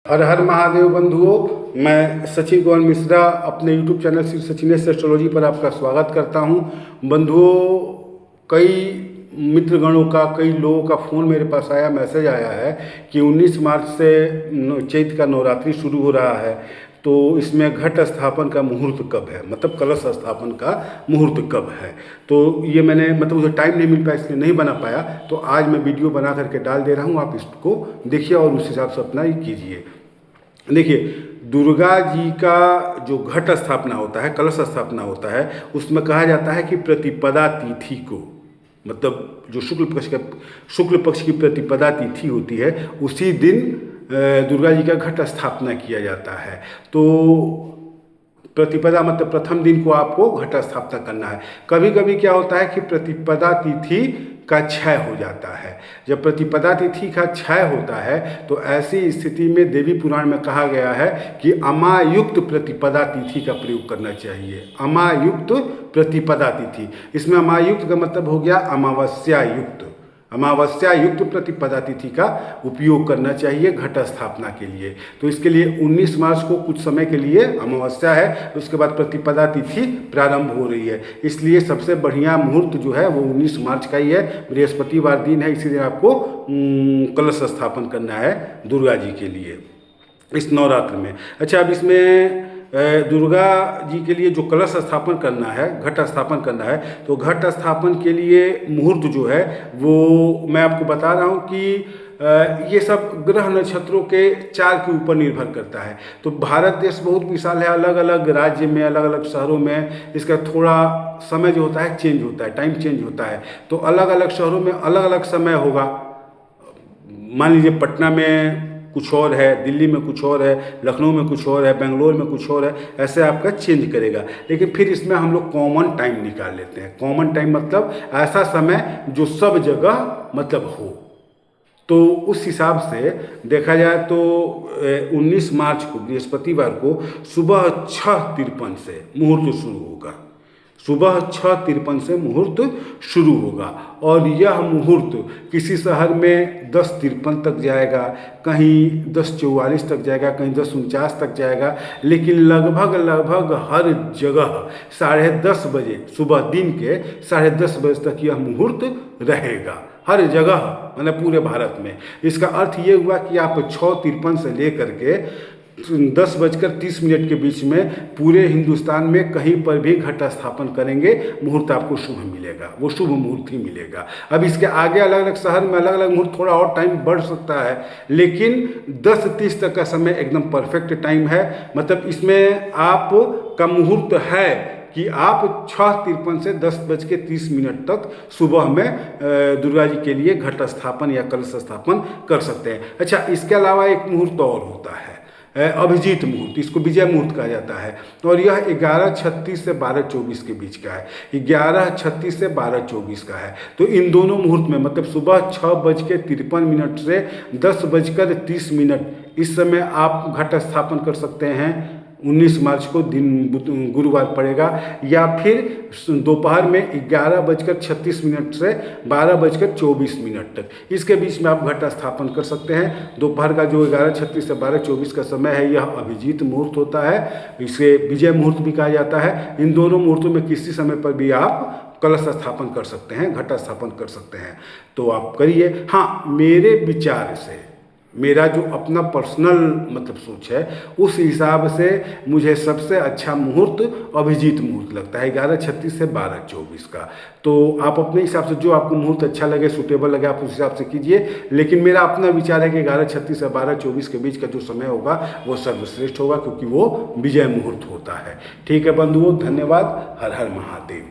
हर हर महादेव बंधुओं, मैं सचिन कुमार मिश्रा अपने YouTube channel Shri Sachinesh astrology पर आपका स्वागत करता हूं। बंधुओं, कई मित्रगणों का, कई लोगों का फ़ोन मेरे पास आया, मैसेज आया है कि 19 मार्च से चैत्र का नवरात्रि शुरू हो रहा है, तो इसमें घट स्थापन का मुहूर्त कब है, मतलब कलश स्थापन का मुहूर्त कब है। तो ये मैंने मुझे टाइम नहीं मिल पाया, इसलिए नहीं बना पाया, तो आज मैं वीडियो बना करके डाल दे रहा हूँ। आप इसको देखिए और उस हिसाब से अपना ये कीजिए। देखिए, दुर्गा जी का जो घट स्थापना होता है, कलश स्थापना होता है, उसमें कहा जाता है कि प्रतिपदा तिथि को, मतलब जो शुक्ल पक्ष की प्रतिपदा तिथि होती है, उसी दिन दुर्गा जी का घट स्थापना किया जाता है। तो प्रतिपदा मतलब प्रथम दिन को आपको घट स्थापना करना है। कभी कभी क्या होता है कि प्रतिपदा तिथि का क्षय हो जाता है। जब प्रतिपदा तिथि का क्षय होता है तो ऐसी स्थिति में देवी पुराण में कहा गया है कि अमायुक्त प्रतिपदा तिथि का प्रयोग करना चाहिए। अमायुक्त प्रतिपदा तिथि, इसमें अमायुक्त का मतलब हो गया अमावस्या युक्त। अमावस्या युक्त प्रतिपदा तिथि का उपयोग करना चाहिए घट स्थापना के लिए। तो इसके लिए 19 मार्च को कुछ समय के लिए अमावस्या है, उसके बाद प्रतिपदा तिथि प्रारंभ हो रही है। इसलिए सबसे बढ़िया मुहूर्त जो है वो 19 मार्च का ही है, बृहस्पतिवार दिन है। इसी दिन आपको कलश स्थापन करना है दुर्गा जी के लिए इस नवरात्र में। अच्छा, अब इसमें दुर्गा जी के लिए जो कलश स्थापन करना है, घट स्थापन करना है, तो घट स्थापन के लिए मुहूर्त जो है वो मैं आपको बता रहा हूँ कि ये सब ग्रह नक्षत्रों के चाल के ऊपर निर्भर करता है। तो भारत देश बहुत विशाल है, अलग अलग राज्य में, अलग अलग शहरों में इसका थोड़ा समय जो होता है चेंज होता है, टाइम चेंज होता है। तो अलग अलग शहरों में अलग अलग समय होगा। मान लीजिए पटना में कुछ और है, दिल्ली में कुछ और है, लखनऊ में कुछ और है, बेंगलोर में कुछ और है, ऐसे आपका चेंज करेगा। लेकिन फिर इसमें हम लोग कॉमन टाइम निकाल लेते हैं। कॉमन टाइम मतलब ऐसा समय जो सब जगह मतलब हो। तो उस हिसाब से देखा जाए तो 19 मार्च को बृहस्पतिवार को सुबह 6:53 से मुहूर्त शुरू होगा। सुबह 6:53 से मुहूर्त शुरू होगा और यह मुहूर्त किसी शहर में 10:53 तक जाएगा, कहीं 10:44 तक जाएगा, कहीं 10:49 तक जाएगा। लेकिन लगभग हर जगह 10:30 बजे, सुबह दिन के 10:30 बजे तक यह मुहूर्त रहेगा, हर जगह, मतलब पूरे भारत में। इसका अर्थ ये हुआ कि आप 6:53 से लेकर के 10:30 के बीच में पूरे हिंदुस्तान में कहीं पर भी घट स्थापन करेंगे, मुहूर्त आपको शुभ मिलेगा, वो शुभ मुहूर्त ही मिलेगा। अब इसके आगे अलग अलग शहर में अलग अलग मुहूर्त, थोड़ा और टाइम बढ़ सकता है, लेकिन 10:30 तक का समय एकदम परफेक्ट टाइम है। मतलब इसमें आपका मुहूर्त है कि आप 6:53 से 10:30 तक सुबह में दुर्गा जी के लिए घट स्थापन या कलश स्थापन कर सकते हैं। अच्छा, इसके अलावा एक मुहूर्त और होता है, अभिजीत मुहूर्त, इसको विजय मुहूर्त कहा जाता है, और यह 11:36 से 12:24 के बीच का है। 11:36 से 12:24 का है। तो इन दोनों मुहूर्त में, मतलब सुबह 6:53 से 10:30 इस समय आप घट स्थापन कर सकते हैं। 19 मार्च को दिन गुरुवार पड़ेगा, या फिर दोपहर में 11:36 से 12:24 तक, इसके बीच में आप घट स्थापन कर सकते हैं। दोपहर का जो 11:36 से 12:24 का समय है, यह अभिजीत मुहूर्त होता है, इसे विजय मुहूर्त भी कहा जाता है। इन दोनों मुहूर्तों में किसी समय पर भी आप कलश स्थापन कर सकते हैं, घट स्थापन कर सकते हैं, तो आप करिए। हाँ, मेरे विचार से, मेरा जो अपना पर्सनल मतलब सोच है, उस हिसाब से मुझे सबसे अच्छा मुहूर्त अभिजीत मुहूर्त लगता है, 11:36 से 12:24 का। तो आप अपने हिसाब से जो आपको मुहूर्त अच्छा लगे, सूटेबल लगे, आप उस हिसाब से कीजिए। लेकिन मेरा अपना विचार है कि 11:36 से 12:24 के बीच का जो समय होगा वो सर्वश्रेष्ठ होगा, क्योंकि वो विजय मुहूर्त होता है। ठीक है बंधुओं, धन्यवाद। हर हर महादेव।